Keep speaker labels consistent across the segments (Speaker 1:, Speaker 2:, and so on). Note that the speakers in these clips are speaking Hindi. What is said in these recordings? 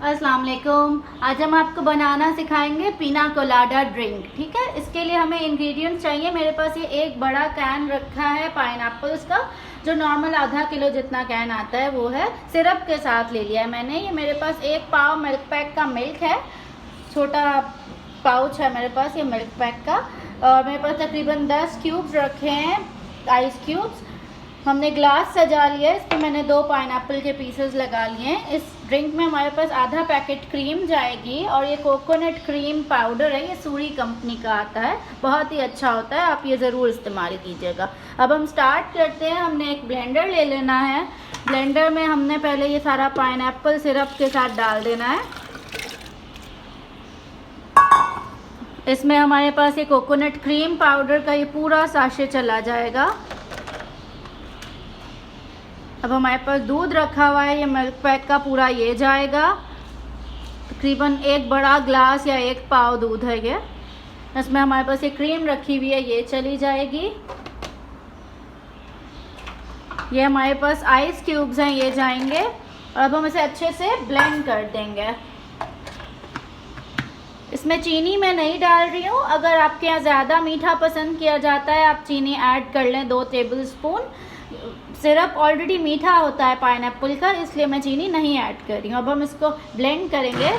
Speaker 1: अस्सलाम वालेकुम। आज हम आपको बनाना सिखाएंगे पीना कोलाडा ड्रिंक। ठीक है, इसके लिए हमें इंग्रेडिएंट्स चाहिए। मेरे पास ये एक बड़ा कैन रखा है पाइनएप्पल्स का, जो नॉर्मल आधा किलो जितना कैन आता है वो है। सिरप के साथ ले लिया है मैंने। ये मेरे पास 1 पाव मिल्क पैक का मिल्क है, छोटा पाउच है मेरे पास ये मिल्क पैक का। और मेरे पास तकरीबन 10 क्यूब्स रखे हैं, आइस क्यूब्स। हमने ग्लास सजा लिया है, इस पर मैंने 2 पाइनएप्पल के पीसेस लगा लिए हैं। इस ड्रिंक में हमारे पास आधा पैकेट क्रीम जाएगी और ये कोकोनट क्रीम पाउडर है, ये सूरी कंपनी का आता है, बहुत ही अच्छा होता है, आप ये ज़रूर इस्तेमाल कीजिएगा। अब हम स्टार्ट करते हैं। हमने एक ब्लेंडर ले लेना है। ब्लेंडर में हमने पहले ये सारा पाइनएप्पल सिरप के साथ डाल देना है। इसमें हमारे पास ये कोकोनट क्रीम पाउडर का ये पूरा साशे चला जाएगा। अब हमारे पास दूध रखा हुआ है, ये मिल्क पैक का पूरा ये जाएगा। तकरीबन 1 बड़ा ग्लास या 1 पाव दूध है ये। इसमें हमारे पास ये क्रीम रखी हुई है, ये चली जाएगी। ये हमारे पास आइस क्यूब्स हैं, ये जाएंगे। और अब हम इसे अच्छे से ब्लेंड कर देंगे। इसमें चीनी मैं नहीं डाल रही हूँ। अगर आपके यहाँ ज़्यादा मीठा पसंद किया जाता है आप चीनी ऐड कर लें 2 टेबल स्पून। सिरप ऑलरेडी मीठा होता है पाइनएप्पल का, इसलिए मैं चीनी नहीं ऐड कर रही हूँ। अब हम इसको ब्लेंड करेंगे।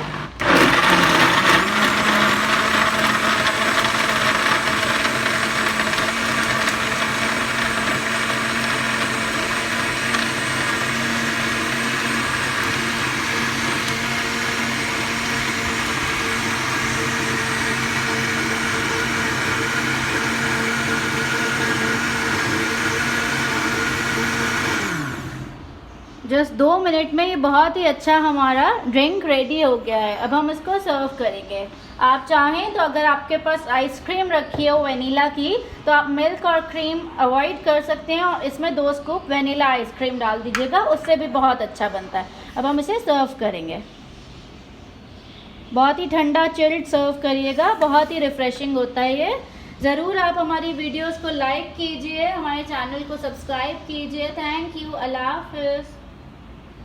Speaker 1: जस्ट 2 मिनट में ये बहुत ही अच्छा हमारा ड्रिंक रेडी हो गया है। अब हम इसको सर्व करेंगे। आप चाहें तो अगर आपके पास आइसक्रीम रखी हो वनीला की, तो आप मिल्क और क्रीम अवॉइड कर सकते हैं और इसमें 2 स्कूप वनीला आइसक्रीम डाल दीजिएगा, उससे भी बहुत अच्छा बनता है। अब हम इसे सर्व करेंगे। बहुत ही ठंडा चिल्ड सर्व करिएगा, बहुत ही रिफ़्रेशिंग होता है ये। ज़रूर आप हमारी वीडियोस को लाइक कीजिए, हमारे चैनल को सब्सक्राइब कीजिए। Thank you. अल्लाह हाफ़िज़।